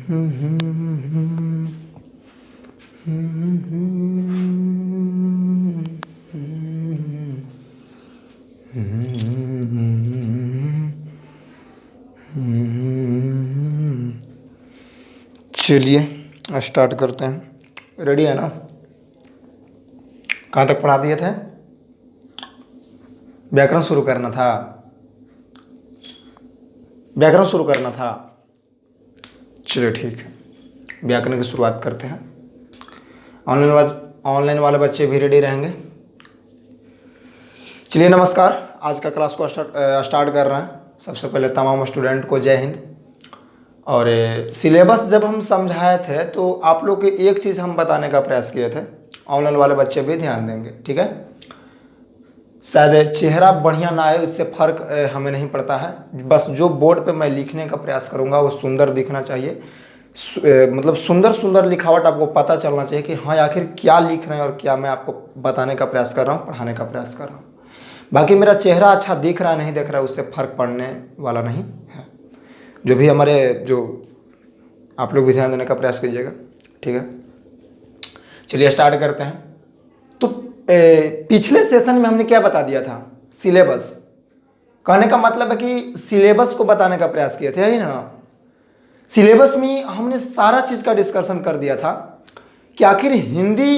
चलिए स्टार्ट करते हैं। रेडी है ना? कहाँ तक पढ़ा दिए थे? व्याकरण शुरू करना था। व्याकरण शुरू करना था। चलिए ठीक है, व्याकरण की शुरुआत करते हैं। ऑनलाइन वाले बच्चे भी रेडी रहेंगे। चलिए नमस्कार, आज का क्लास को स्टार्ट कर रहे हैं। सबसे पहले तमाम स्टूडेंट को जय हिंद। और सिलेबस जब हम समझाए थे तो आप लोग को एक चीज़ हम बताने का प्रयास किए थे, ऑनलाइन वाले बच्चे भी ध्यान देंगे, ठीक है? शायद चेहरा बढ़िया ना आए, उससे फ़र्क हमें नहीं पड़ता है। बस जो बोर्ड पे मैं लिखने का प्रयास करूँगा वो सुंदर दिखना चाहिए। मतलब सुंदर सुंदर लिखावट आपको पता चलना चाहिए कि हाँ आखिर क्या लिख रहे हैं और क्या मैं आपको बताने का प्रयास कर रहा हूँ, पढ़ाने का प्रयास कर रहा हूँ। बाकी मेरा चेहरा अच्छा दिख रहा है नहीं दिख रहा है उससे फ़र्क पड़ने वाला नहीं है। जो भी हमारे आप लोग भी ध्यान देने का प्रयास कीजिएगा, ठीक है? चलिए स्टार्ट करते हैं। तो पिछले सेशन में हमने क्या बता दिया था? सिलेबस। कहने का मतलब है कि सिलेबस को बताने का प्रयास किए थे, यही ना? सिलेबस में हमने सारा चीज़ का डिस्कशन कर दिया था कि आखिर हिंदी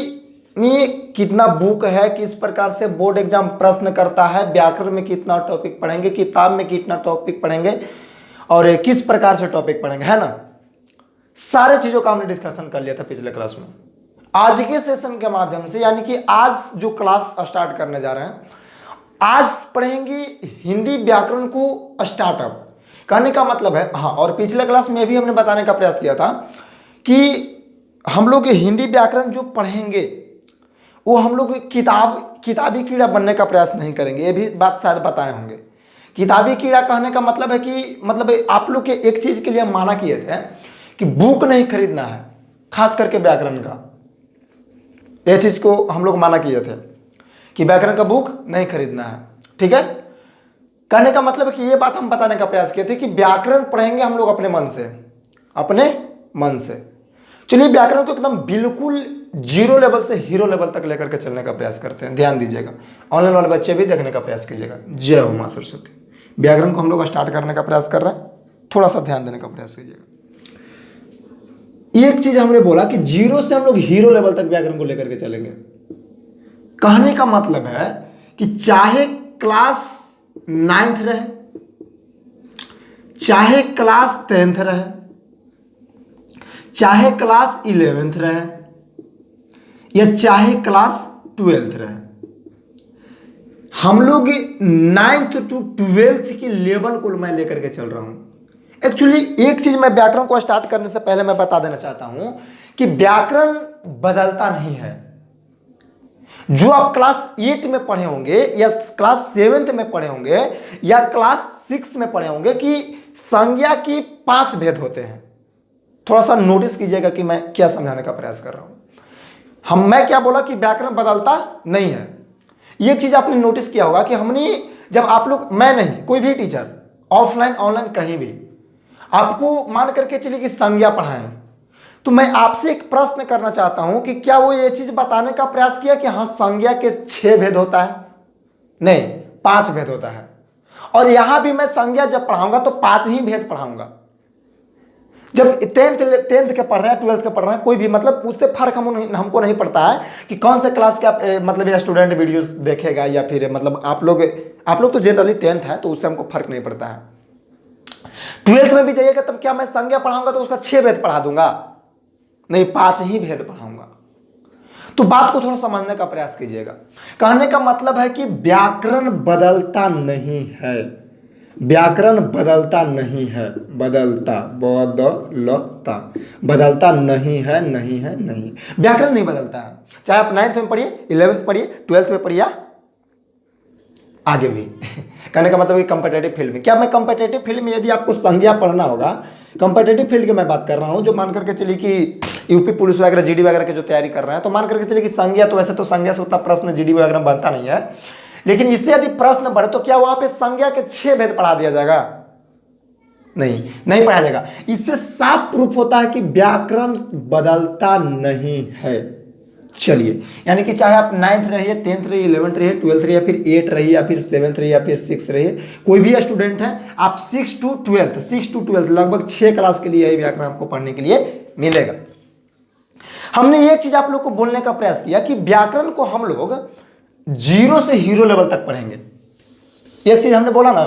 में कितना बुक है, किस प्रकार से बोर्ड एग्जाम प्रश्न करता है, व्याकरण में कितना टॉपिक पढ़ेंगे, किताब में कितना टॉपिक पढ़ेंगे और किस प्रकार से टॉपिक पढ़ेंगे, है ना? सारे चीज़ों का हमने डिस्कशन कर लिया था पिछले क्लास में। आज के सेशन के माध्यम से, यानी कि आज जो क्लास स्टार्ट करने जा रहे हैं, आज पढ़ेंगे हिंदी व्याकरण को स्टार्टअप। कहने का मतलब है हाँ, और पिछले क्लास में भी हमने बताने का प्रयास किया था कि हम लोग हिंदी व्याकरण जो पढ़ेंगे वो हम लोग किताबी कीड़ा बनने का प्रयास नहीं करेंगे। ये भी बात शायद बताए होंगे। किताबी कीड़ा कहने का मतलब है कि मतलब आप लोग के एक चीज़ के लिए हम माना किए थे कि बुक नहीं खरीदना है, खास करके व्याकरण का। यह चीज़ को हम लोग माना किए थे कि व्याकरण का बुक नहीं खरीदना है, ठीक है? कहने का मतलब है कि ये बात हम बताने का प्रयास किए थे कि व्याकरण पढ़ेंगे हम लोग अपने मन से, अपने मन से। चलिए व्याकरण को एकदम बिल्कुल जीरो लेवल से हीरो लेवल तक लेकर के चलने का प्रयास करते हैं। ध्यान दीजिएगा, ऑनलाइन वाले बच्चे भी देखने का प्रयास कीजिएगा। जय हो मां सरस्वती। व्याकरण को हम लोग स्टार्ट करने का प्रयास कर रहे हैं, थोड़ा सा ध्यान देने का प्रयास कीजिएगा। एक चीज हमने बोला कि जीरो से हम लोग हीरो लेवल तक व्याकरण को लेकर के चलेंगे। कहने का मतलब है कि चाहे क्लास 9th रहे, चाहे क्लास 10th रहे, चाहे क्लास 11th रहे या चाहे क्लास 12th रहे, हम लोग 9th to 12th की लेवल को मैं लेकर के चल रहा हूं। एक्चुअली एक चीज मैं व्याकरण को स्टार्ट करने से पहले मैं बता देना चाहता हूं कि व्याकरण बदलता नहीं है। जो आप क्लास 8 में पढ़े होंगे या क्लास 7th में पढ़े होंगे या क्लास 6 में पढ़े होंगे कि संज्ञा की 5 भेद होते हैं। थोड़ा सा नोटिस कीजिएगा कि मैं क्या समझाने का प्रयास कर रहा हूं। मैं क्या बोला कि व्याकरण बदलता नहीं है। ये चीज आपने नोटिस किया होगा कि हमने जब आप लोग, मैं नहीं, कोई भी टीचर ऑफलाइन ऑनलाइन कहीं भी आपको मान करके चलिए कि संज्ञा पढ़ाएं, तो मैं आपसे एक प्रश्न करना चाहता हूं कि क्या वो ये चीज बताने का प्रयास किया कि हाँ संज्ञा के 6 भेद होता है? नहीं, 5 भेद होता है। और यहां भी मैं संज्ञा जब पढ़ाऊंगा तो 5 ही भेद पढ़ाऊंगा। जब 10th के पढ़ रहे हैं, 12th के पढ़ रहे हैं, कोई भी मतलब उससे फर्क हमको नहीं पड़ता है कि कौन से क्लास का मतलब ये स्टूडेंट वीडियोस देखेगा या फिर मतलब आप लोग तो जनरली 10th है तो उससे हमको फर्क नहीं पड़ता है। 12th में भी जाइएगा तब क्या मैं संज्ञा पढ़ाऊंगा तो उसका 6 भेद पढ़ा दूंगा? नहीं, 5 ही भेद पढ़ाऊंगा। तो बात को थोड़ा समझने का प्रयास कीजिएगा। कहने का मतलब है कि व्याकरण बदलता नहीं है। व्याकरण बदलता नहीं है, बदलता बदलता नहीं है, नहीं है, नहीं। व्याकरण नहीं बदलता है, चाहे आप 9th में पढ़िए, 11th पढ़िए, 12th में पढ़िए, आगे भी। कहने का मतलब कि कॉम्पिटिटिव फील्ड में, क्या मैं कॉम्पिटिटिव फील्ड में यदि आपको संज्ञा पढ़ना होगा, कॉम्पिटिटिव फील्ड की मैं बात कर रहा हूं, जो मान करके चलिए कि यूपी पुलिस वगैरह जीडी वगैरह की जो तैयारी कर रहे हैं, तो मान करके चलिए कि संज्ञा, तो वैसे तो संज्ञा से उतना प्रश्न जीडी वगैरह बनता नहीं है, लेकिन इससे यदि प्रश्न बढ़े तो क्या वहां पे संज्ञा के 6 भेद पढ़ा दिया जाएगा? नहीं पढ़ाया जाएगा। इससे साफ प्रूफ होता है कि व्याकरण बदलता नहीं है। चलिए, यानी कि चाहे आप 9th रहिए, 10th रहिए, 11th रहिए, 12th रहिए, या फिर 8 रहिए, या फिर 7th रहिए, या फिर 6 रहिए, कोई भी स्टूडेंट है, आप 6 to 12 लगभग 6 क्लास के लिए यही व्याकरण आपको पढ़ने के लिए मिलेगा। हमने एक चीज आप लोग को बोलने का प्रयास किया कि व्याकरण को हम लोग 0 से हीरो लेवल तक पढ़ेंगे। एक चीज हमने बोला ना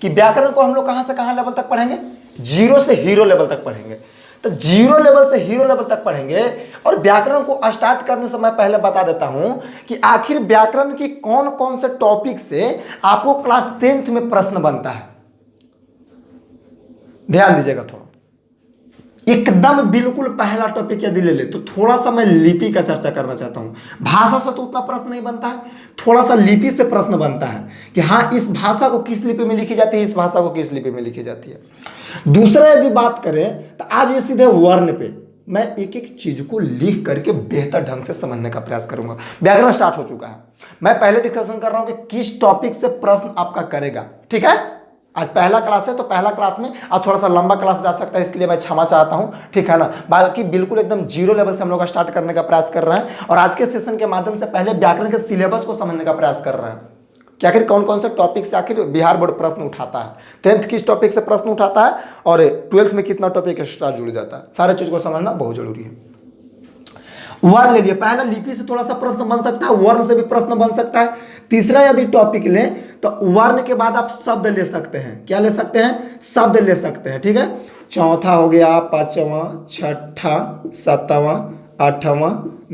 कि व्याकरण को हम लोग कहां से कहां लेवल तक पढ़ेंगे, 0 से हीरो लेवल तक पढ़ेंगे। तो 0 लेवल से हीरो लेवल तक पढ़ेंगे। और व्याकरण को स्टार्ट करने से मैं पहले बता देता हूं कि आखिर व्याकरण की कौन कौन से टॉपिक से आपको क्लास 10th में प्रश्न बनता है। ध्यान दीजिएगा, थोड़ा एकदम बिल्कुल पहला टॉपिक यदि ले ले तो थोड़ा सा मैं लिपि का चर्चा करना चाहता हूं। भाषा से तो उतना प्रश्न नहीं बनता है, थोड़ा सा लिपि से प्रश्न बनता है कि हाँ, इस भाषा को किस लिपि में लिखी जाती है, इस भाषा को किस लिपि में लिखी जाती है। दूसरा यदि बात करें तो आज ये सीधे वर्ण पे मैं एक एक चीज को लिख करके बेहतर ढंग से समझने का प्रयास करूंगा। व्याकरण स्टार्ट हो चुका है, मैं पहले डिस्कशन कर रहा हूं कि किस टॉपिक से प्रश्न आपका करेगा। ठीक है, आज पहला क्लास है तो पहला क्लास में आज थोड़ा सा लंबा क्लास जा सकता है, इसके लिए मैं क्षमा चाहता हूं। ठीक है ना, बाकी बिल्कुल एकदम 0 लेवल से हम लोग स्टार्ट करने का प्रयास कर रहे हैं। और आज के सेशन के माध्यम से पहले व्याकरण के सिलेबस को समझने का प्रयास कर रहे हैं कि आखिर कौन कौन से टॉपिक से आखिर बिहार बोर्ड प्रश्न उठाता है, 10th किस टॉपिक से प्रश्न उठाता है, और 12th में कितना टॉपिक एक्स्ट्रा जुड़ जाता है। सारे चीज को समझना बहुत जरूरी है। वर्ण ले लिए, पहला लिपि से थोड़ा सा प्रश्न बन सकता है, वर्ण से भी प्रश्न बन सकता है। तीसरा यदि टॉपिक लें तो वर्ण के बाद आप शब्द ले सकते हैं। क्या ले सकते हैं, शब्द ले सकते हैं। ठीक है, चौथा हो गया, पांचवा, छठा, सातवां, आठवां,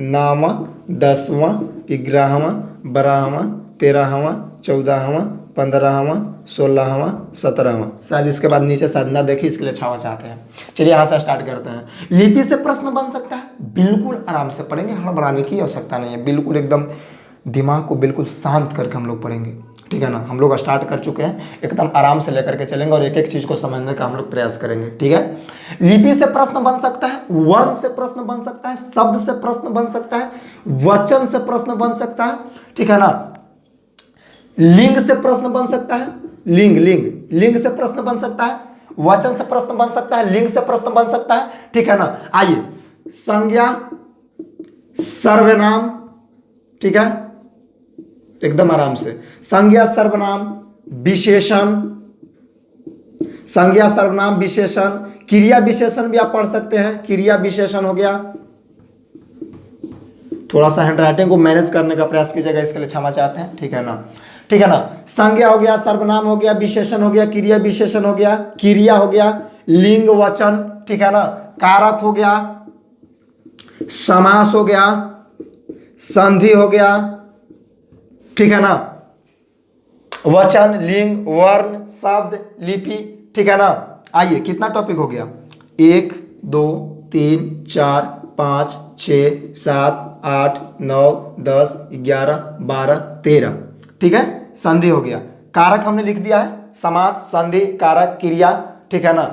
9वां, 10वां, 11वां, 12वां, 13वां, 14वां, 15वां, 16वां, 17वां। शायद इसके बाद नीचे शायद ना देखिए, इसके लिए क्षमा चाहते हैं। चलिए यहाँ से स्टार्ट करते हैं। लिपि से प्रश्न बन सकता है, बिल्कुल आराम से पढ़ेंगे, हड़बड़ाने की आवश्यकता नहीं है। बिल्कुल एकदम दिमाग को बिल्कुल शांत करके हम लोग पढ़ेंगे। ठीक है ना, हम लोग स्टार्ट कर चुके हैं, एकदम आराम से लेकर के चलेंगे और एक एक चीज को समझने का हम लोग प्रयास करेंगे। ठीक है, लिपि से प्रश्न बन सकता है, वर्ण से प्रश्न बन सकता है, शब्द से प्रश्न बन सकता है, वचन से प्रश्न बन सकता है। ठीक है ना, लिंग से प्रश्न बन सकता है, लिंग से प्रश्न बन सकता है, वचन से प्रश्न बन सकता है, लिंग से प्रश्न बन सकता है। ठीक है ना, आइए, संज्ञा, सर्वनाम, ठीक है, एकदम आराम से, संज्ञा, सर्वनाम, विशेषण, संज्ञा, सर्वनाम, विशेषण, क्रिया विशेषण भी आप पढ़ सकते हैं। क्रिया विशेषण हो गया, थोड़ा सा हैंडराइटिंग को मैनेज करने का प्रयास कीजिएगा, इसके लिए क्षमा चाहते हैं। ठीक है ना, ठीक है ना, संज्ञा हो गया, सर्वनाम हो गया, विशेषण हो गया, क्रिया विशेषण हो गया, क्रिया हो गया, लिंग, वचन, ठीक है ना, कारक हो गया, समास हो गया, संधि हो गया, ठीक है ना, वचन, लिंग, वर्ण, शब्द, लिपि। ठीक है ना, आइए, कितना टॉपिक हो गया, 1 2 3 4 5 6 7 8 9 10 11 12 13। ठीक है, संधि हो गया, कारक हमने लिख दिया है, समास, संधि, कारक, क्रिया। ठीक है ना,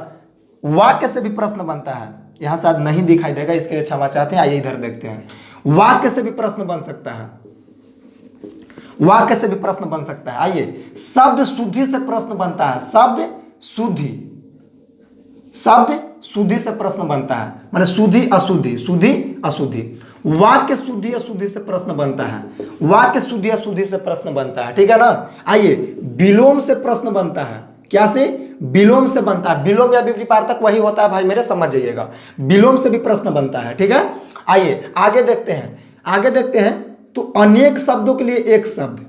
वाक्य से भी प्रश्न बनता है, यहां शायद नहीं दिखाई देगा, इसके लिए क्षमा चाहते हैं। आइए इधर देखते हैं, वाक्य से भी प्रश्न बन सकता है, वाक्य से भी प्रश्न बन सकता है। आइए, शब्द शुद्धि से प्रश्न बनता है, शब्द शुद्धि से प्रश्न बनता है, माने शुद्धि अशुद्धि। वाक्य शुद्धि अशुद्धि से प्रश्न बनता है, वाक्य शुद्धि अशुद्धि से प्रश्न बनता है। ठीक है ना, आइए, विलोम से प्रश्न बनता है। क्या से, विलोम से बनता है, विलोम या विपरीतार्थक वही होता है भाई मेरे, समझ जाइएगा, विलोम से भी प्रश्न बनता है। ठीक है, आइए आगे देखते हैं, तो अनेक शब्दों के लिए एक शब्द,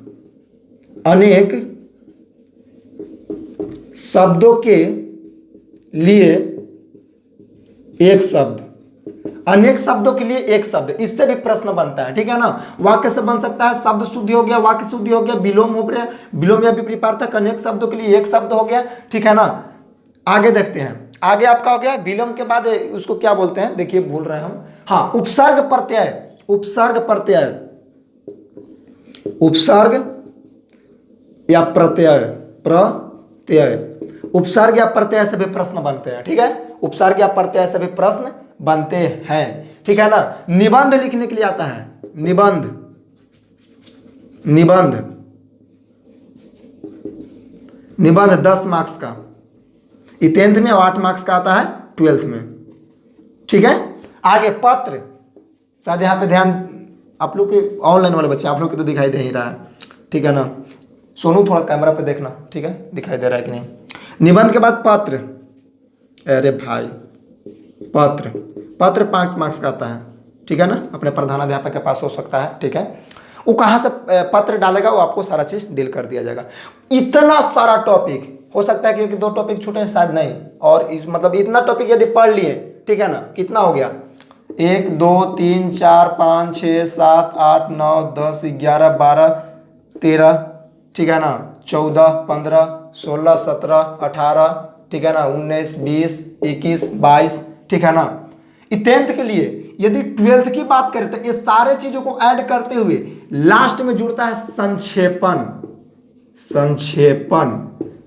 अनेक शब्दों के लिए एक शब्द, अनेक शब्दों के लिए एक शब्द, इससे भी प्रश्न बनता है। ठीक है ना, वाक्य से बन सकता है, शब्द शुद्धि हो गया, वाक्य शुद्धि हो गया, विलोम हो गया, विलोम या विपरीतार्थक, अनेक शब्दों के लिए एक शब्द हो गया। ठीक है ना, आगे देखते हैं, आगे आपका हो गया विलोम के बाद उसको क्या बोलते हैं, देखिए भूल रहे हैं हम, हाँ, उपसर्ग प्रत्यय, उपसर्ग या प्रत्यय, उपसर्ग या प्रत्यय से भी प्रश्न बनते हैं। ठीक है, उपसर्ग या प्रत्यय से भी प्रश्न बनते हैं। ठीक है ना, निबंध लिखने के लिए आता है, निबंध 10 मार्क्स का, ये 10th में और 8 मार्क्स का आता है 12th में। ठीक है, आगे पत्र, शायद यहाँ पे ध्यान आप लोग के ऑनलाइन वाले बच्चे, आप लोग के तो दिखाई दे ही रहा है। ठीक है ना, सोनू थोड़ा कैमरा पे देखना, ठीक है, दिखाई दे रहा है कि नहीं। निबंध के बाद पत्र, अरे भाई पत्र, पत्र 5 मार्क्स का आता है। ठीक है ना, अपने प्रधानाध्यापक के पास हो सकता है। ठीक है, वो कहाँ से पत्र डालेगा, वो आपको सारा चीज डील कर दिया जाएगा। इतना सारा टॉपिक, हो सकता है कि 1-2 टॉपिक छूटे, शायद नहीं, और इस मतलब इतना टॉपिक यदि पढ़ लिए, ठीक है ना, कितना हो गया, 1 2 3 4 5 6 7 8 9 10 11 12 13, ठीक है ना, 14 15 16 17 18, ठीक है ना, 19 20 21 22, ठीक है ना। 10th के लिए यदि 12th की बात करें तो ये सारे चीजों को ऐड करते हुए लास्ट में जुड़ता है संक्षेपण, संक्षेपण,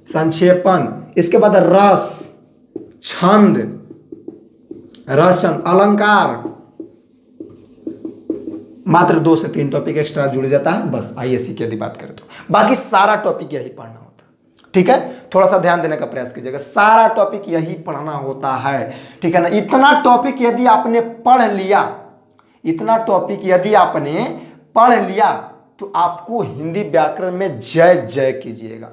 संक्षेपण। इसके बाद रस, छंद, रस छंद, अलंकार, मात्र 2 से 3 टॉपिक एक्स्ट्रा जुड़ जाता है बस। आईएससी की यदि बात करें तो बाकी सारा टॉपिक यही पढ़ना होता है। ठीक है, थोड़ा सा ध्यान देने का प्रयास कीजिएगा, सारा टॉपिक यही पढ़ना होता है। ठीक है ना, इतना टॉपिक यदि आपने पढ़ लिया, इतना टॉपिक यदि आपने पढ़ लिया तो आपको हिंदी व्याकरण में जय जय कीजिएगा,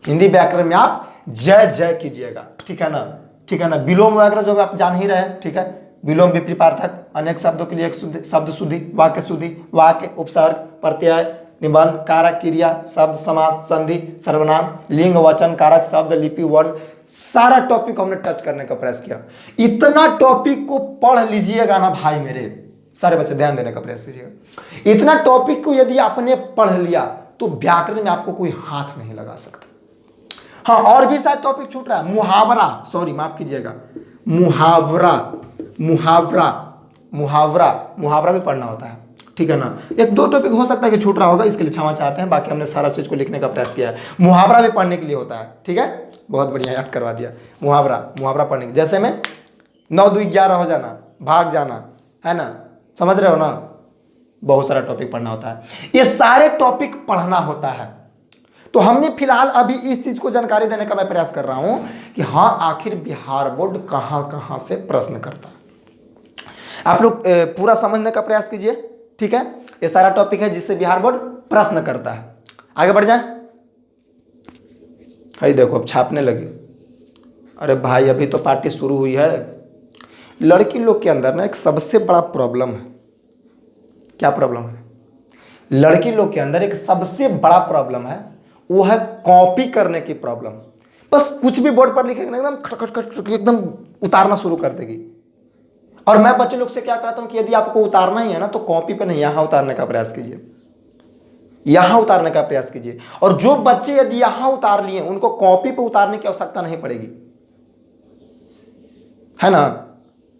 हिंदी व्याकरण में आप जय जय कीजिएगा। ठीक है ना, ठीक है ना। विलोम व्याकरण जो आप जान ही रहे हैं। ठीक है, विलोम, विपरीतार्थक, अनेक शब्दों के लिए एक शब्द शुद्धि, वाक्य शुद्धि, वाक्य, उपसर्ग, प्रत्यय, निबंध, कारक, क्रिया, शब्द, समास, संधि, सर्वनाम, लिंग, वचन, कारक, शब्द, लिपि, वर्ण, सारा टॉपिक हमने टच करने का प्रयास किया। इतना टॉपिक को पढ़ लीजिएगा ना भाई मेरे, सारे बच्चे ध्यान देने का प्रयास कीजिएगा। इतना टॉपिक को यदि आपने पढ़ लिया तो व्याकरण में आपको कोई हाथ नहीं लगा सकता। हाँ, और भी शायद टॉपिक छूट रहा है, मुहावरा, सॉरी माफ कीजिएगा, मुहावरा, मुहावरा, मुहावरा, मुहावरा भी पढ़ना होता है। ठीक है ना, 1-2 टॉपिक हो सकता है कि छूट रहा होगा, इसके लिए क्षमा चाहते हैं, बाकी हमने सारा चीज को लिखने का प्रयास किया है। मुहावरा भी पढ़ने के लिए होता है। ठीक है, बहुत बढ़िया, याद करवा दिया। मुहावरा, मुहावरा पढ़ने के, जैसे में 9 2 11 हो जाना, भाग जाना, है ना, समझ रहे हो ना, बहुत सारा टॉपिक पढ़ना होता है, ये सारे टॉपिक पढ़ना होता है। तो हमने फिलहाल अभी इस चीज को जानकारी देने का मैं प्रयास कर रहा हूं कि हाँ आखिर बिहार बोर्ड कहां कहां से प्रश्न करता है। आप लोग पूरा समझने का प्रयास कीजिए। ठीक है, ये सारा टॉपिक है जिससे बिहार बोर्ड प्रश्न करता है। आगे बढ़ जाए, भाई देखो अब छापने लगे। अरे भाई अभी तो पार्टी शुरू हुई है। लड़की लोग के अंदर ना एक सबसे बड़ा प्रॉब्लम है। क्या प्रॉब्लम है? लड़की लोग के अंदर एक सबसे बड़ा प्रॉब्लम है, वो है कॉपी करने की प्रॉब्लम। बस कुछ भी बोर्ड पर लिखेंगे एकदम खट खट खट एकदम उतारना शुरू कर देगी। और मैं बच्चे लोग से क्या कहता हूं कि यदि आपको उतारना ही है ना तो कॉपी पे नहीं, यहां उतारने का प्रयास कीजिए, यहां उतारने का प्रयास कीजिए। और जो बच्चे यदि यहां उतार लिए उनको कॉपी पे उतारने की आवश्यकता नहीं पड़ेगी, है ना,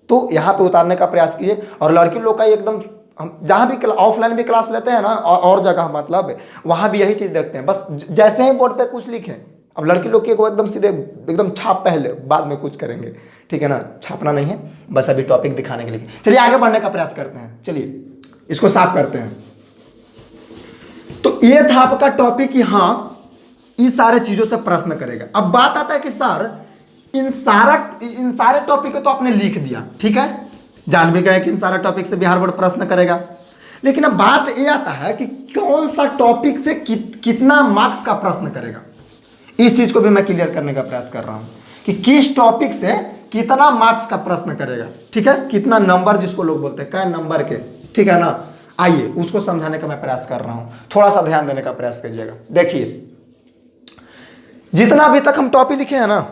तो यहां पे उतारने का प्रयास कीजिए। और लड़की लोग का एकदम, हम जहां भी ऑफलाइन भी क्लास लेते हैं ना और जगह मतलब वहां भी यही चीज देखते हैं, बस जैसे ही बोर्ड पे कुछ लिखे, अब लड़की लोग को एकदम सीधे एकदम छाप पहले, बाद में कुछ करेंगे। ठीक है ना, छापना नहीं है, बस अभी टॉपिक दिखाने के लिए। चलिए आगे बढ़ने का प्रयास करते हैं, चलिए इसको साफ करते हैं। तो ये था आपका टॉपिक कि हाँ इस सारे चीजों से प्रश्न करेगा। अब बात आता है कि सर इन सारे टॉपिक को तो आपने लिख दिया, ठीक है, जान भी गए कि इन सारे टॉपिक से बिहार बोर्ड प्रश्न करेगा, लेकिन अब बात यह आता है कि कौन सा टॉपिक से कितना मार्क्स का प्रश्न करेगा। इस चीज को भी मैं क्लियर करने का प्रयास कर रहा हूं कि किस टॉपिक से कितना मार्क्स का प्रश्न करेगा। ठीक है, कितना नंबर जिसको लोग बोलते हैं, क्या नंबर के, ठीक है ना। आइए उसको समझाने का मैं प्रयास कर रहा हूं, थोड़ा सा ध्यान देने का प्रयास कीजिएगा। देखिए जितना अभी तक हम टॉपिक लिखे हैं ना,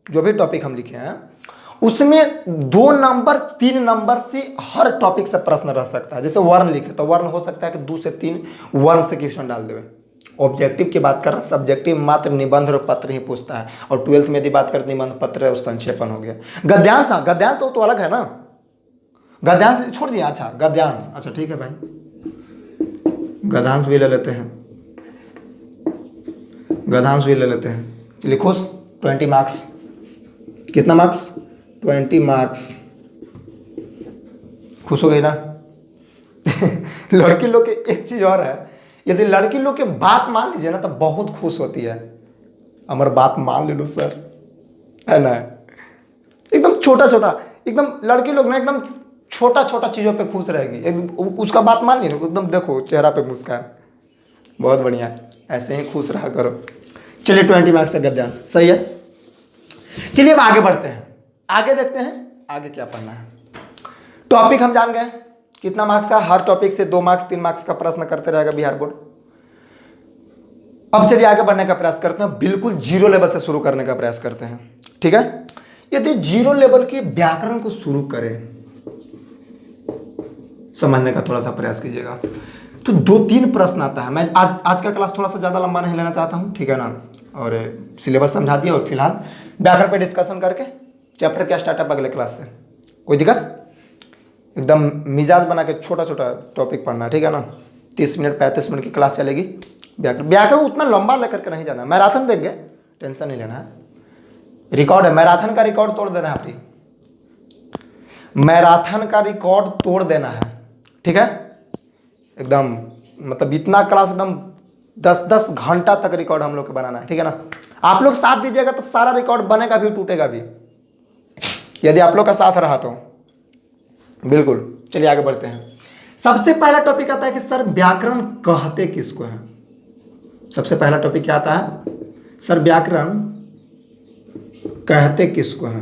जो भी टॉपिक हम लिखे हैं उसमें 2 नंबर 3 नंबर से हर टॉपिक से प्रश्न रह सकता है। जैसे वर्ण लिखे तो वर्ण हो सकता है कि 2 से 3 वर्ण से क्वेश्चन डाल देवे। ऑब्जेक्टिव की बात कर रहा, सब्जेक्टिव मात्र निबंध और पत्र ही पूछता है। और 12th में यदि बात करते निबंध, पत्र और संक्षेपण हो गया। गद्यांश, हाँ गद्यांश तो अलग है ना, गद्यांश छोड़ दिया। अच्छा गद्यांश, अच्छा ठीक है भाई, गद्यांश भी ले लेते हैं, गद्यांश भी ले लेते हैं। चलिए खुश, 20 मार्क्स, कितना मार्क्स, 20 मार्क्स। खुश हो गई ना। लड़की लोग के एक चीज और है, यदि लड़की लोग के बात मान लीजिए ना तो बहुत खुश होती है। हमारी बात मान ले लो सर, है ना। एकदम छोटा छोटा, एकदम लड़की लोग ना एकदम छोटा छोटा चीज़ों पे खुश रहेगी, एकदम उसका बात मान ली ना, एकदम देखो चेहरा पे मुस्कान। बहुत बढ़िया, ऐसे ही खुश रहा करो। चलिए 20 मार्क्स का गद्यांश सही है। चलिए अब आगे बढ़ते हैं, आगे देखते हैं आगे क्या पढ़ना है। टॉपिक हम जान गए कितना मार्क्स का, हर टॉपिक से 2 मार्क्स 3 मार्क्स का प्रश्न करते रहेगा बिहार बोर्ड। अब चलिए आगे बढ़ने का प्रयास करते हैं, बिल्कुल जीरो लेवल से शुरू करने का प्रयास करते हैं, ठीक है। यदि जीरो लेवल के व्याकरण को शुरू करें, समझने का थोड़ा सा प्रयास कीजिएगा, तो 2-3 प्रश्न आता है। मैं आज का क्लास थोड़ा सा ज़्यादा लंबा नहीं लेना चाहता हूँ, ठीक है ना, और सिलेबस समझा दिया, और फिलहाल व्याकरण पे डिस्कशन करके चैप्टर क्या स्टार्टअप अगले क्लास से, कोई दिक्कत, एकदम मिजाज बना के छोटा छोटा टॉपिक पढ़ना है, ठीक है ना। 30 मिनट 35 मिनट की क्लास चलेगी। व्याकरण उतना लंबा लेकर के नहीं जाना, मैराथन देंगे, टेंशन नहीं लेना है। रिकॉर्ड है, मैराथन का रिकॉर्ड तोड़ देना है आपकी, मैराथन का रिकॉर्ड तोड़ देना है, ठीक है। एकदम मतलब इतना क्लास एकदम 10-10 घंटा तक रिकॉर्ड हम लोग को बनाना है, ठीक है ना। आप लोग साथ दीजिएगा तो सारा रिकॉर्ड बनेगा भी टूटेगा भी, यदि आप लोग का साथ रहा तो बिल्कुल। चलिए आगे बढ़ते हैं। सबसे पहला टॉपिक आता है कि सर व्याकरण कहते किसको है। सबसे पहला टॉपिक क्या आता है, सर व्याकरण कहते किसको है।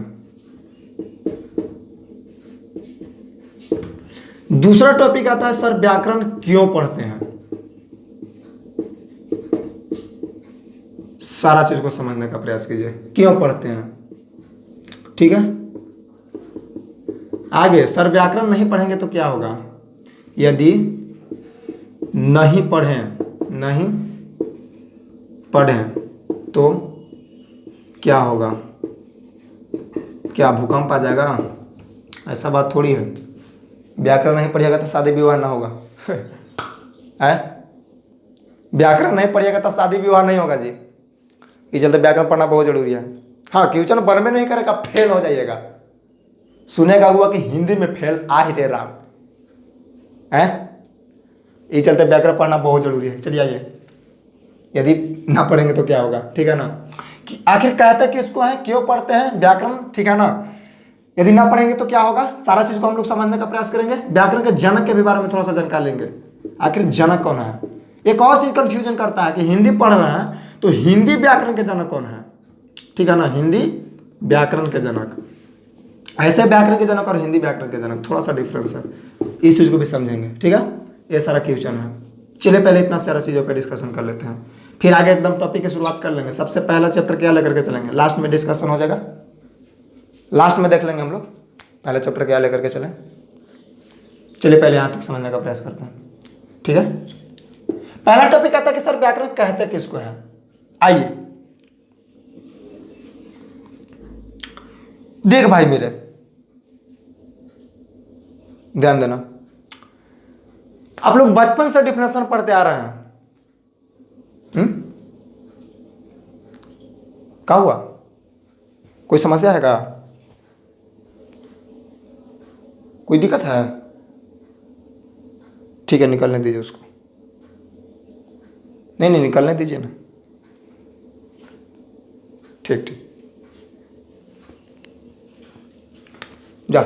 दूसरा टॉपिक आता है सर व्याकरण क्यों पढ़ते हैं। सारा चीज को समझने का प्रयास कीजिए, क्यों पढ़ते हैं, ठीक है। आगे सर व्याकरण नहीं पढ़ेंगे तो क्या होगा, यदि नहीं पढ़ें तो क्या होगा, क्या भूकंप आ जाएगा, ऐसा बात थोड़ी है। व्याकरण नहीं पढ़िएगा तो शादी विवाह ना होगा है, व्याकरण नहीं पढ़िएगा तो शादी विवाह नहीं होगा जी। ये चलते व्याकरण पढ़ना बहुत जरूरी है। हाँ, क्वेश्चन बन में नहीं करेगा, फेल हो जाइएगा। सुनेगा हुआ कि हिंदी में फेल आ ही रे राम है, ये चलते व्याकरण पढ़ना बहुत जरूरी है। चलिए आइए, यदि ना पढ़ेंगे तो क्या होगा, ठीक है ना, कि आखिर कहते किसको है, क्यों पढ़ते हैं व्याकरण, ठीक है ना। यदि ना पढ़ेंगे तो क्या होगा, सारा चीज को हम लोग समझने का प्रयास करेंगे। व्याकरण के जनक के भी बारे में थोड़ा सा जानकारी लेंगे, आखिर जनक कौन है। एक और चीज कंफ्यूजन करता है कि हिंदी पढ़ रहे हैं तो हिंदी व्याकरण के जनक कौन है, ठीक है ना, हिंदी व्याकरण के जनक, ऐसे व्याकरण के जनक और हिंदी व्याकरण के जनक थोड़ा सा डिफरेंस है, इस चीज को भी समझेंगे, ठीक है। ये सारा क्वेश्चन है। चलिए पहले इतना सारा चीज़ों पर डिस्कशन कर लेते हैं, फिर आगे एकदम टॉपिक की शुरुआत कर लेंगे। सबसे पहला चैप्टर क्या लेकर के चलेंगे, लास्ट में डिस्कशन हो जाएगा, लास्ट में देख लेंगे हम लोग पहला चैप्टर क्या लेकर के चलें। चलिए पहले यहाँ तक समझने का प्रयास करते हैं, ठीक है। पहला टॉपिक आता है कि सर व्याकरण कहते किसको है। आइए देख भाई मेरे, ध्यान देना, आप लोग बचपन से डिफिनेशन पढ़ते आ रहे हैं, क्या हुआ, कोई समस्या है क्या, कोई दिक्कत है, ठीक है निकलने दीजिए उसको, नहीं निकलने दीजिए ना, ठीक ठीक जा।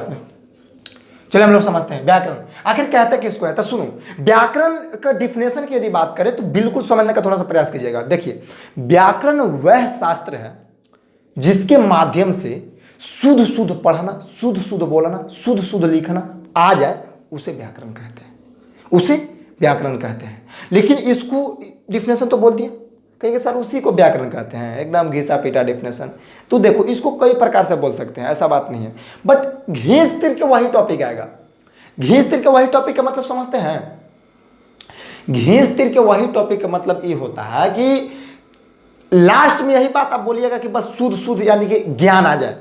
चलिए हम लोग समझते हैं व्याकरण आखिर कहते किसको है। तो सुनो, व्याकरण का डिफिनेशन की यदि बात करें तो बिल्कुल समझने का थोड़ा सा प्रयास कीजिएगा। देखिए, व्याकरण वह शास्त्र है जिसके माध्यम से शुद्ध शुद्ध पढ़ना, शुद्ध शुद्ध बोलना, शुद्ध शुद्ध लिखना आ जाए, उसे व्याकरण कहते हैं, उसे व्याकरण कहते हैं। लेकिन इसको डिफिनेशन तो बोल दिया, कहेंगे सर उसी को व्याकरण कहते हैं, एकदम घिसा पीटा डिफिनेशन। तो देखो, इसको कई प्रकार से बोल सकते हैं, ऐसा बात नहीं है, बट घीस तिर के वही टॉपिक आएगा। घीस तिर के वही टॉपिक का मतलब समझते हैं, घीस तिर के वही टॉपिक का मतलब ये होता है कि लास्ट में यही बात आप बोलिएगा कि बस शुद्ध शुद्ध यानी कि ज्ञान आ जाए।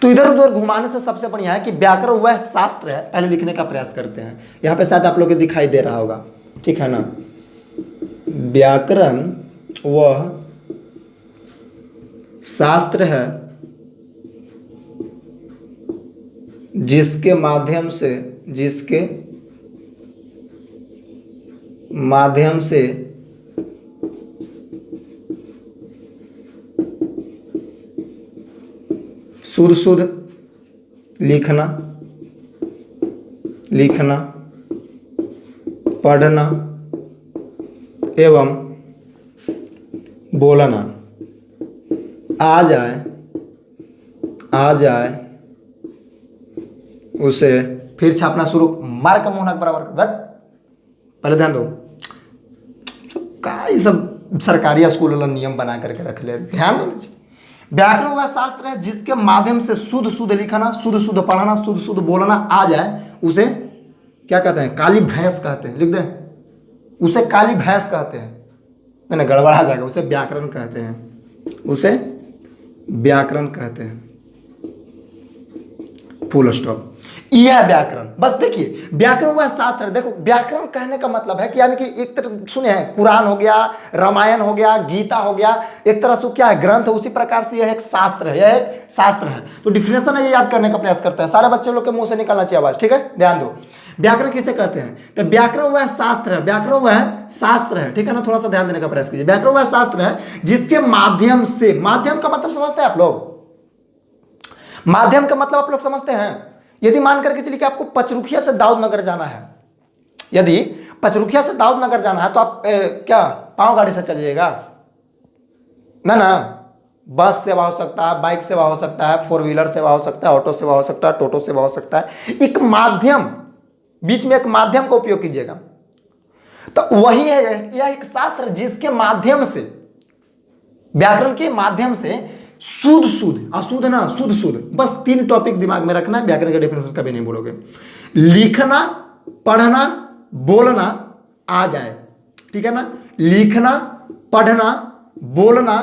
तो इधर उधर घुमाने से सबसे बढ़िया है कि व्याकरण वह शास्त्र है, पहले लिखने का प्रयास करते हैं। यहां पे शायद आप लोगों को दिखाई दे रहा होगा, ठीक है ना, व्याकरण वह शास्त्र है जिसके माध्यम से शुद्ध शुद्ध लिखना, लिखना, पढ़ना एवं बोलना आ जाए उसे, फिर छापना शुरू, मार का मुंह बराबर कर, पहले ध्यान दो। का ये सब सरकारी स्कूल वाला नियम बना करके रख ले, ध्यान दो। व्याकरण वह शास्त्र है जिसके माध्यम से शुद्ध शुद्ध लिखना, शुद्ध शुद्ध पढ़ना, शुद्ध शुद्ध बोलना आ जाए उसे क्या कहते हैं? काली भैंस कहते हैं। लिख दें, उसे काली भैंस कहते हैं। नहीं गड़बड़ा जाएगा, उसे व्याकरण कहते हैं, उसे व्याकरण कहते हैं, फुल स्टॉप। यह है व्याकरण। बस देखिए, व्याकरण वह शास्त्र है। देखो व्याकरण कहने का मतलब है कि यानी कि एक तरह सुने हैं, कुरान हो गया, रामायण हो गया, गीता हो गया, एक तरह से क्या है? ग्रंथ है। उसी प्रकार से यह एक शास्त्र है, यह एक शास्त्र है। तो डिफिनेशन है, ये याद करने का प्रयास करते हैं। सारे बच्चे लोग के मुंह से निकलना चाहिए आवाज, ठीक है? ध्यान दो, व्याकरण किसे कहते हैं? तो व्याकरण वह शास्त्र है, व्याकरण वह शास्त्र है, ठीक है ना? थोड़ा सा ध्यान देने का प्रयास कीजिए। व्याकरण वह शास्त्र है जिसके माध्यम से, माध्यम का मतलब समझते हैं आप लोग? माध्यम का मतलब आप लोग समझते हैं? यदि मान करके चलिए कि आपको पचरुखिया से दाऊद नगर जाना है, यदि पचरुखिया से दाऊद नगर जाना है तो आप क्या पांव गाड़ी से चलिएगा? ना, बस सेवा हो सकता है, बाइक सेवा हो सकता है, 4 व्हीलर सेवा हो सकता है, ऑटो सेवा हो सकता है, टोटो सेवा हो सकता है। एक माध्यम, बीच में एक माध्यम का उपयोग कीजिएगा। तो वही है, यह एक शास्त्र जिसके माध्यम से, व्याकरण के माध्यम से शुद्ध शुद्ध, अशुद्ध ना शुद्ध शुद्ध, बस 3 टॉपिक दिमाग में रखना है। व्याकरण का डेफिनेशन कभी नहीं बोलोगे। लिखना, पढ़ना, बोलना आ जाए, ठीक है ना? लिखना, पढ़ना, बोलना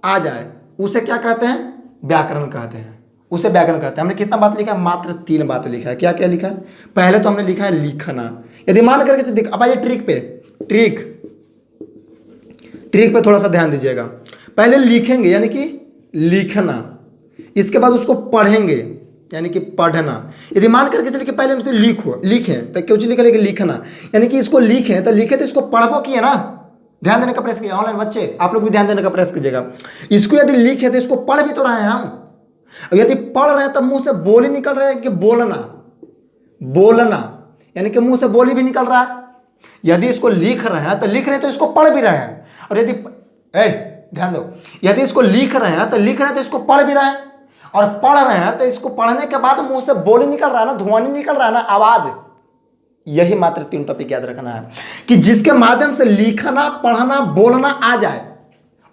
आ जाए, उसे क्या कहते हैं? व्याकरण कहते हैं, उसे व्याकरण कहते हैं। हमने कितना बात लिखा है? मात्र 3 बात लिखा है। क्या क्या लिखा है? पहले तो हमने लिखा है लिखना। यदि मान करके देख, अब आइए ट्रिक पे, ट्रिक पे थोड़ा सा ध्यान दीजिएगा। पहले लिखेंगे यानी कि लिखना, इसके बाद उसको पढ़ेंगे यानी कि पढ़ना। यदि मान करके चलिए कि पहले हम इसको लिखें तो क्यों लिखा, लेकिन लिखना यानी कि इसको लिखें तो लिखे तो इसको पढ़बो किए ना। ध्यान देने का प्रयास कीजिए, ऑनलाइन बच्चे आप लोग भी ध्यान देने का प्रयास कीजिएगा। इसको यदि लिखे तो इसको पढ़ भी तो रहे हैं हम। यदि पढ़ रहे हैं तो मुंह से बोली निकल रहे हैं कि बोलना, बोलना यानी कि मुंह से बोली भी निकल रहा है। यदि इसको लिख रहे हैं तो लिख रहे हैं तो इसको पढ़ भी रहे हैं। और यदि ध्यान दो, यदि इसको लिख रहे हैं तो इसको पढ़ भी रहे हैं, और पढ़ रहे हैं तो इसको पढ़ने के बाद मुंह से बोली निकल रहा है ना, ध्वनि निकल रहा है ना, आवाज। यही मात्र 3 टॉपिक याद रखना है कि जिसके माध्यम से लिखना, पढ़ना, बोलना आ जाए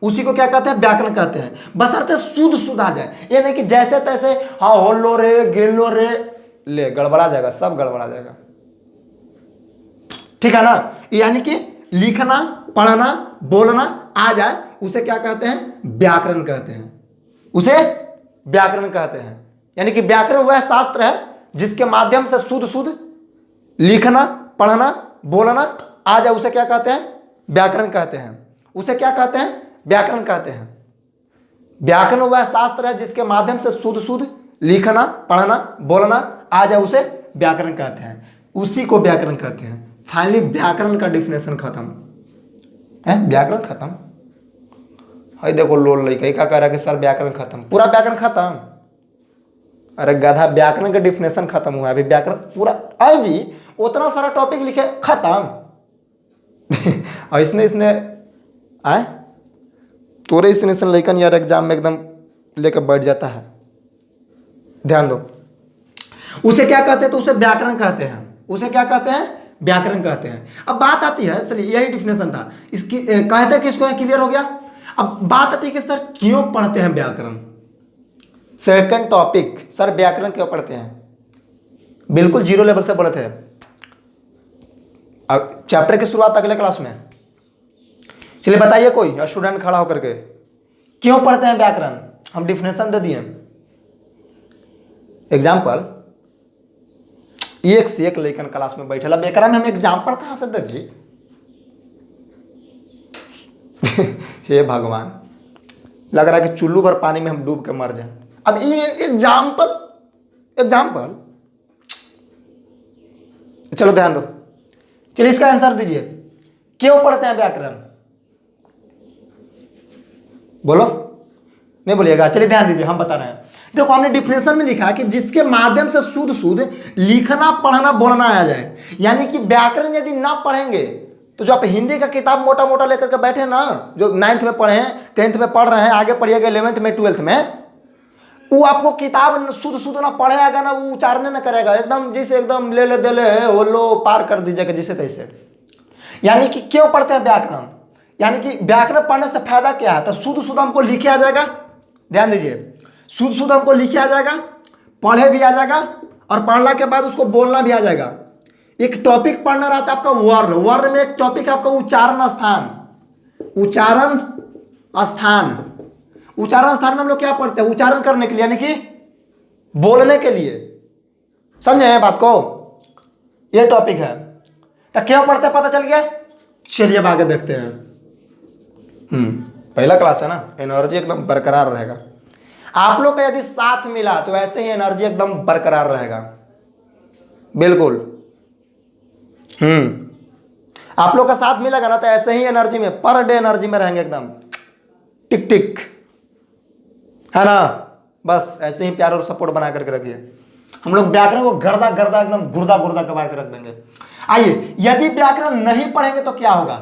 उसी को क्या कहते हैं? व्याकरण कहते हैं। बशर्ते शुद्ध शुद्ध आ जाए, ये नहीं कि जैसे तैसे हाँ होलो रे गिलो रे, ले गड़बड़ा जाएगा, सब गड़बड़ा जाएगा, ठीक है ना? यानी कि लिखना, पढ़ना, बोलना आ जाए उसे क्या कहते हैं? व्याकरण कहते हैं, उसे व्याकरण कहते हैं। यानी कि व्याकरण वह शास्त्र है जिसके माध्यम से शुद्ध शुद्ध लिखना, पढ़ना, बोलना आ जाए उसे क्या कहते हैं? व्याकरण कहते हैं। उसे क्या कहते हैं? व्याकरण कहते हैं। व्याकरण वह शास्त्र है जिसके माध्यम से शुद्ध शुद्ध लिखना, पढ़ना, बोलना आ जाए उसे व्याकरण कहते हैं, उसी को व्याकरण कहते हैं। फाइनली व्याकरण का डिफिनेशन खत्म है, व्याकरण खत्म। हाय देखो लोल लड़का क्या कह रहा है कि सर व्याकरण खत्म, पूरा व्याकरण खत्म। अरे गधा, व्याकरण का डिफिनेशन खत्म हुआ, अभी व्याकरण पूरा। अरे जी उतना सारा टॉपिक लिखे खत्म। और इसने आए तोरे इसने लेकिन यार एग्जाम में एकदम लेकर बैठ जाता है। ध्यान दो, उसे क्या कहते हैं? तो उसे व्याकरण कहते हैं। उसे क्या कहते हैं? व्याकरण कहते हैं। अब बात आती है, चलिए यही डिफिनेशन था इसकी, कहते हैं कि इसको क्लियर हो गया। अब बात आती है कि सर क्यों पढ़ते हैं व्याकरण? सेकंड टॉपिक, सर व्याकरण क्यों पढ़ते हैं? बिल्कुल 0 लेवल से बोले थे। अब चैप्टर की शुरुआत अगले क्लास में। चलिए बताइए कोई स्टूडेंट खड़ा होकर के, क्यों पढ़ते हैं व्याकरण? हम डिफिनेशन दे दिए। एग्जाम्पल, एक से एक लेकिन क्लास में बैठे अब एक में हम एग्जाम्पल कहां से दे जी? हे भगवान, लग रहा है कि चुल्लू भर पानी में हम डूब के मर जाए। अब ये एग्जाम्पल, चलो ध्यान दो, चलिए इसका आंसर दीजिए, क्यों पढ़ते हैं व्याकरण? बोलो। नहीं बोलिएगा, चलिए ध्यान दीजिए, हम बता रहे हैं। देखो हमने डिफिनेशन में लिखा कि जिसके माध्यम से शुद्ध शुद्ध लिखना पढ़ना बोलना आ जाए, यानी कि व्याकरण यदि ना पढ़ेंगे तो जो आप हिंदी का किताब मोटा मोटा लेकर के बैठे ना, जो 9th में पढ़े हैं, 10th में पढ़ रहे हैं, आगे पढ़िएगा 11th में 12th में, वो आपको किताब शुद्ध शुद्ध ना पढ़ेगा ना, वो उच्चारण ना करेगा, एकदम जैसे एकदम ले ले दे ले वो लो पार कर दीजिएगा जिसे तैसे। यानी कि क्यों पढ़ते हैं व्याकरण, यानी कि व्याकरण पढ़ने से फायदा क्या है, तो शुद्ध शुद्ध हमको लिखे आ जाएगा, ध्यान दीजिए, शुद्ध शुद्ध हमको लिखे आ जाएगा, पढ़े भी आ जाएगा, और पढ़ने के बाद उसको बोलना भी आ जाएगा। एक टॉपिक पढ़ना रहता है आपका वर्ण, वर्ण में एक टॉपिक है आपका उच्चारण स्थान, उच्चारण स्थान, उच्चारण स्थान में हम लोग क्या पढ़ते हैं, उच्चारण करने के लिए, यानी कि बोलने के लिए, समझे बात को, ये टॉपिक है। तो क्यों पढ़ते हैं पता चल गया, चलिए अब आगे देखते हैं। पहला क्लास है ना, एनर्जी एकदम बरकरार रहेगा। आप लोग का यदि साथ मिला तो ऐसे ही एनर्जी एकदम बरकरार रहेगा, बिल्कुल। आप लोग का साथ मिलेगा ना तो ऐसे ही एनर्जी में, पर डे एनर्जी में रहेंगे एकदम टिक टिक, है ना। बस ऐसे ही प्यार और सपोर्ट बना करके रखिए। हम लोग व्याकरण को गर्दा गर्दा एकदम गुर्दा गुर्दा कबार के रख देंगे। आइए, यदि व्याकरण नहीं पढ़ेंगे तो क्या होगा,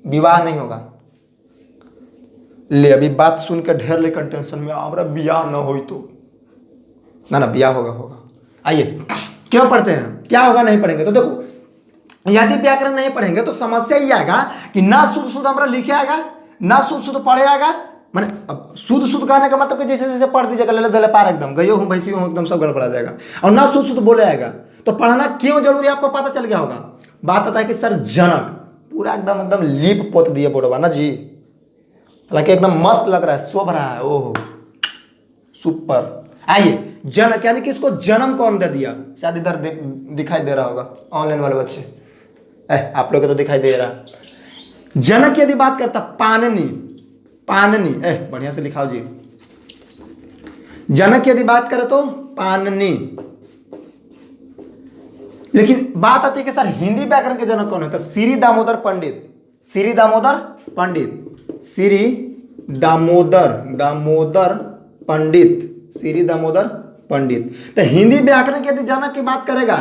विवाह नहीं होगा। ले अभी बात सुन के ढेर लेकर टेंशन में हमारा बियाह ना हो तो ना बियाह होगा होगा। आइए क्यों पढ़ते हैं, क्या होगा नहीं पढ़ेंगे तो, देखो यदि व्याकरण नहीं पढ़ेंगे तो समस्या ये आएगा कि ना शुद्ध शुद्ध हमारा लिखे आएगा, ना शुद्ध शुद्ध पढ़े आएगा। मैंने अब शुद्ध शुद्ध कहने का मतलब कि जैसे जैसे पढ़ दीजिएगा ले दले पार एकदम गयो हूँ भैंसी हूँ एकदम सब गड़बड़ा जाएगा, और ना शुद्ध शुद्ध बोले आएगा। तो पढ़ना क्यों जरूरी है आपको पता चल गया होगा। बात आता है कि सर जनक पूरा एकदम एकदम लीप पोत दिए बोड़वा ना जी, हालांकि एकदम मस्त लग रहा है, शोभ रहा है, ओहो सुपर। आइए जनक यानी कि इसको जन्म कौन दे दिया, शायद इधर दिखाई दे रहा होगा ऑनलाइन वाले बच्चे, आप लोग को तो दिखाई दे रहा है। जनक यदि बात करता पाणिनि, पाणिनि बढ़िया से लिखाओ जी। जनक यदि बात करें तो पाणिनि, लेकिन बात आती है कि सर हिंदी व्याकरण के जनक कौन होता है, श्री दामोदर पंडित, श्री दामोदर पंडित, श्री दामोदर दामोदर पंडित, श्री दामोदर पंडित। तो हिंदी व्याकरण के यदि जनक की बात करेगा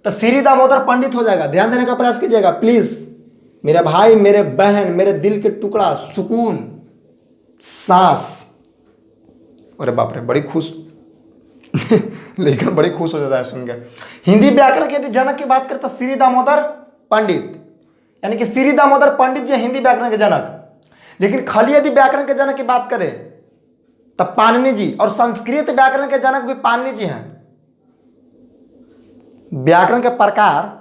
तो श्री दामोदर पंडित हो जाएगा। ध्यान देने का प्रयास कीजिएगा प्लीज, मेरे भाई मेरे बहन मेरे दिल के टुकड़ा, सुकून सांस। अरे बाप रे बड़ी खुश लेकिन बड़ी खुश हो जाता है सुन के। हिंदी व्याकरण के यदि जनक की बात करता श्री दामोदर पंडित, यानी कि श्री दामोदर पंडित जी हिंदी व्याकरण के जनक। लेकिन खाली यदि व्याकरण के जनक की बात करें तब पाणिनि जी, और संस्कृत व्याकरण के जनक भी पाणिनि जी हैं। व्याकरण के प्रकार,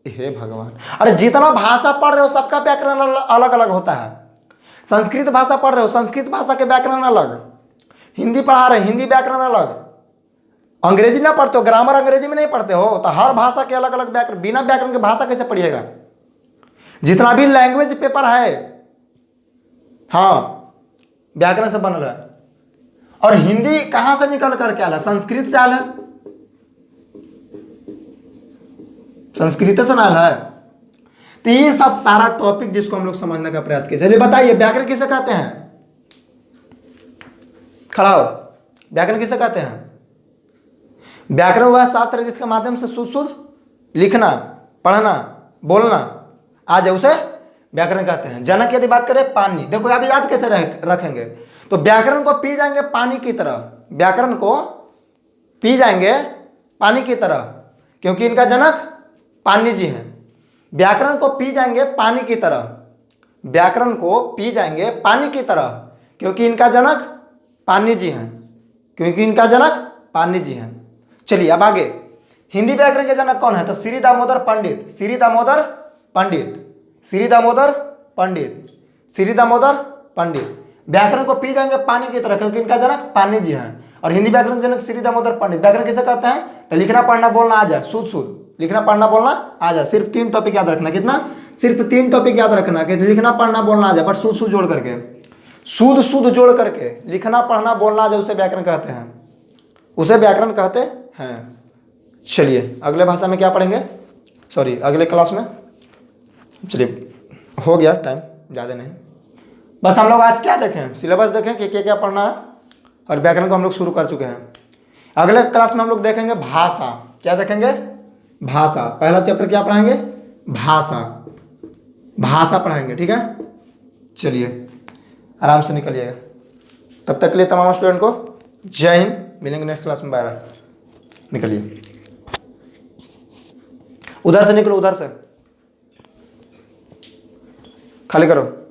हे भगवान, अरे जितना भाषा पढ़ रहे हो सबका व्याकरण अलग अलग होता है। संस्कृत भाषा पढ़ रहे हो संस्कृत भाषा के व्याकरण अलग, हिंदी पढ़ा रहे हिंदी व्याकरण अलग, अंग्रेजी ना पढ़ते हो ग्रामर अंग्रेजी में नहीं पढ़ते हो तो हर भाषा के अलग अलग व्याकरण, बिना व्याकरण के भाषा कैसे पढ़िएगा। जितना भी लैंग्वेज पेपर है हाँ व्याकरण से बनल है। और हिंदी कहां से निकल करके आला, संस्कृत से आला है, संस्कृत से नाल है। तो ये सारा टॉपिक जिसको हम लोग समझने का प्रयास किए। चलिए बताइए व्याकरण किसे कहते हैं, खड़ा हो, व्याकरण किसे कहते हैं। व्याकरण वह शास्त्र है जिसके माध्यम से शुद्ध शुद्ध लिखना पढ़ना बोलना आ जाए उसे व्याकरण कहते हैं। जनक यदि बात करें पानी, देखो आप याद कैसे रखेंगे, तो व्याकरण को पी जाएंगे पानी की तरह, व्याकरण को पी जाएंगे पानी की तरह, क्योंकि इनका जनक पाणिनि जी हैं। व्याकरण को पी जाएंगे पानी की तरह, व्याकरण को पी जाएंगे पानी की तरह, क्योंकि इनका जनक पाणिनि जी हैं, क्योंकि इनका जनक पाणिनि जी हैं। चलिए अब आगे, हिंदी व्याकरण के जनक कौन है, तो श्री दामोदर पंडित, श्री दामोदर पंडित, श्री दामोदर पंडित, श्री दामोदर पंडित। व्याकरण को पी जाएंगे पानी की तरह, क्योंकि इनका जनक पाणिनि जी हैं, और हिंदी व्याकरण के जनक श्री दामोदर पंडित। व्याकरण किसे कहते हैं, तो लिखना पढ़ना बोलना आ जाए, शुद्ध शुद्ध लिखना पढ़ना बोलना आ जाए। सिर्फ 3 टॉपिक याद रखना, कितना, सिर्फ 3 टॉपिक याद रखना कि लिखना पढ़ना बोलना आ जाए, बट शुद्ध शुद्ध जोड़ करके, शुद्ध शुद्ध जोड़ करके लिखना पढ़ना बोलना आ जाए, उसे व्याकरण कहते हैं, उसे व्याकरण कहते हैं। चलिए अगले भाषा में क्या पढ़ेंगे, सॉरी अगले क्लास में। चलिए हो गया टाइम ज़्यादा नहीं, बस हम लोग आज क्या देखें, सिलेबस देखें कि क्या क्या पढ़ना है, और व्याकरण को हम लोग शुरू कर चुके हैं। अगले क्लास में हम लोग देखेंगे भाषा। क्या देखेंगे? भाषा। पहला चैप्टर क्या पढ़ाएंगे? भाषा। भाषा पढ़ाएंगे, ठीक है। चलिए आराम से निकलिएगा। तब तक के लिए तमाम स्टूडेंट को जय हिंद। मिलेंगे नेक्स्ट क्लास में। Bye bye. निकलिए, उधर से निकलो, उधर से खाली करो।